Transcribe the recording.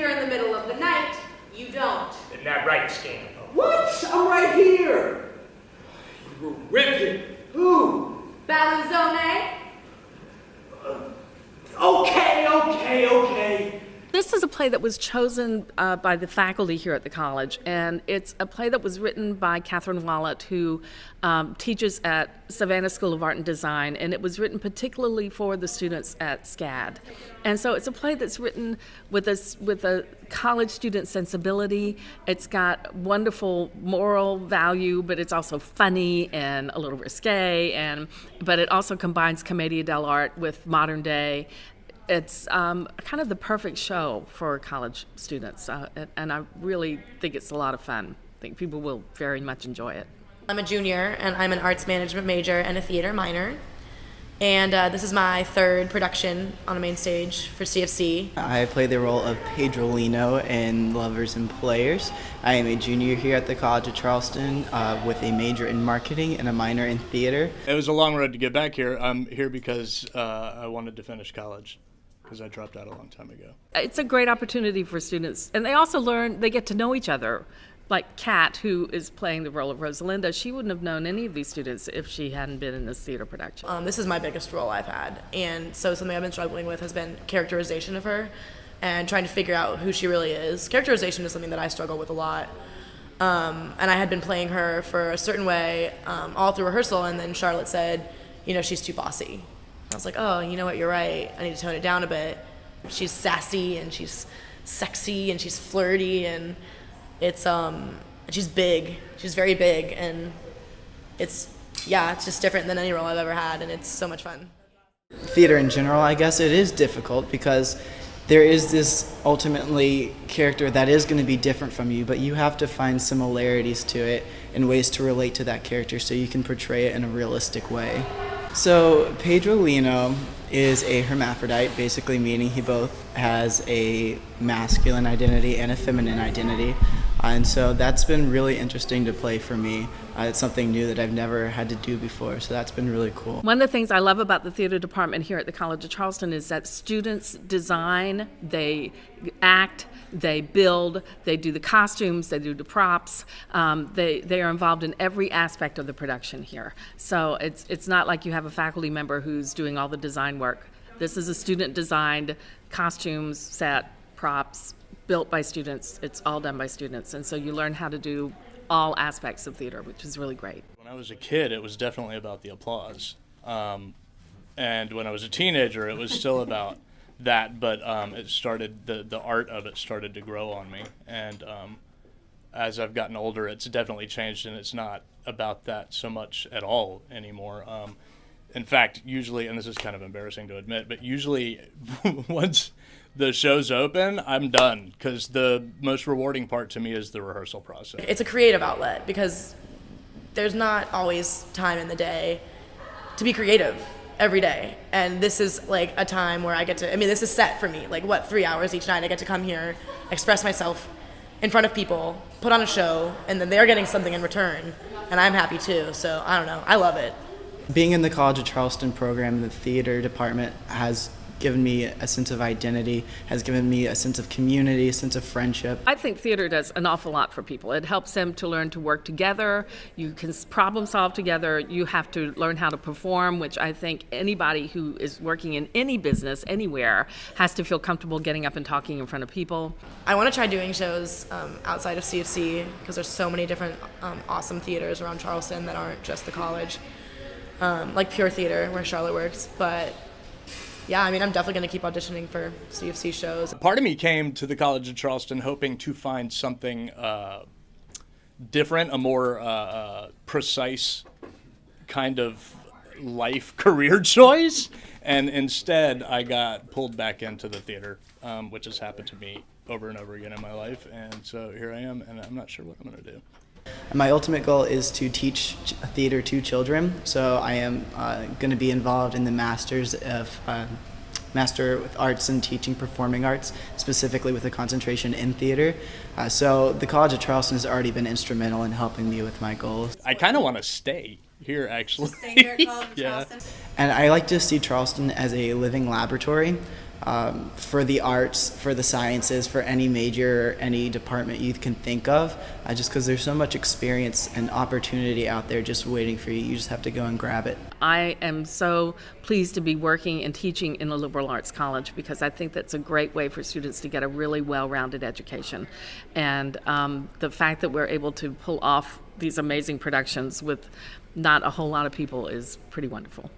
here in the middle of the night, you don't. Isn't that right, Scan? What? I'm right here. You were with him. Who? Baluzone? Okay. This is a play that was chosen by the faculty here at the college, and it's a play that was written by Catherine Wallet, who teaches at Savannah School of Art and Design, and it was written particularly for the students at SCAD. And so it's a play that's written with a college student sensibility. It's got wonderful moral value, but it's also funny and a little risque, but it also combines commedia dell'arte with modern day. It's kind of the perfect show for college students, and I really think it's a lot of fun. I think people will very much enjoy it. I'm a junior, and I'm an arts management major and a theater minor. And this is my third production on a main stage for CFC. I play the role of Pedro Lino in Lovers and Players. I am a junior here at the College of Charleston with a major in marketing and a minor in theater. It was a long road to get back here. I'm here because I wanted to finish college, because I dropped out a long time ago. It's a great opportunity for students, and they also they get to know each other. Like Kat, who is playing the role of Rosalinda, she wouldn't have known any of these students if she hadn't been in this theater production. This is my biggest role I've had, and so something I've been struggling with has been characterization of her and trying to figure out who she really is. Characterization is something that I struggle with a lot, and I had been playing her for a certain way all through rehearsal, and then Charlotte said, she's too bossy. I was like, oh, you know what, you're right. I need to tone it down a bit. She's sassy, and she's sexy, and she's flirty, and she's big. She's very big, and it's just different than any role I've ever had, and it's so much fun. Theater in general, I guess it is difficult because there is this ultimately character that is going to be different from you, but you have to find similarities to it and ways to relate to that character so you can portray it in a realistic way. So Pedro Lino is a hermaphrodite, basically meaning he both has a masculine identity and a feminine identity. And so that's been really interesting to play for me. It's something new that I've never had to do before, so that's been really cool. One of the things I love about the theater department here at the College of Charleston is that students design, they act, they build, they do the costumes, they do the props. They are involved in every aspect of the production here. So it's not like you have a faculty member who's doing all the design work. This is a student-designed costumes, set, props, built by students. It's all done by students, and so you learn how to do all aspects of theater, which is really great. When I was a kid, it was definitely about the applause. And when I was a teenager, it was still about that, but it started, the art of it started to grow on me. And as I've gotten older, it's definitely changed, and it's not about that so much at all anymore. In fact, usually, and this is kind of embarrassing to admit, but usually once the show's open, I'm done, because the most rewarding part to me is the rehearsal process. It's a creative outlet because there's not always time in the day to be creative every day. And this is like a time where this is set for me, 3 hours each night. I get to come here, express myself in front of people, put on a show, and then they're getting something in return. And I'm happy too, so I don't know, I love it. Being in the College of Charleston program, the theater department has given me a sense of identity, has given me a sense of community, a sense of friendship. I think theater does an awful lot for people. It helps them to learn to work together. You can problem solve together. You have to learn how to perform, which I think anybody who is working in any business, anywhere, has to feel comfortable getting up and talking in front of people. I want to try doing shows outside of CFC because there's so many different awesome theaters around Charleston that aren't just the college, like Pure Theater, where Charlotte works, but yeah, I'm definitely going to keep auditioning for CFC shows. Part of me came to the College of Charleston hoping to find something different, a more precise kind of life career choice, and instead I got pulled back into the theater, which has happened to me over and over again in my life, and so here I am, and I'm not sure what I'm going to do. My ultimate goal is to teach theater to children, so I am going to be involved in the Master with Arts and Teaching Performing Arts, specifically with a concentration in theater. So the College of Charleston has already been instrumental in helping me with my goals. I kind of want to stay here, actually. Stay here at College of Yeah. Charleston. And I like to see Charleston as a living laboratory. for the arts, for the sciences, for any major, any department you can think of, just because there's so much experience and opportunity out there just waiting for you. You just have to go and grab it. I am so pleased to be working and teaching in a liberal arts college because I think that's a great way for students to get a really well-rounded education. And the fact that we're able to pull off these amazing productions with not a whole lot of people is pretty wonderful.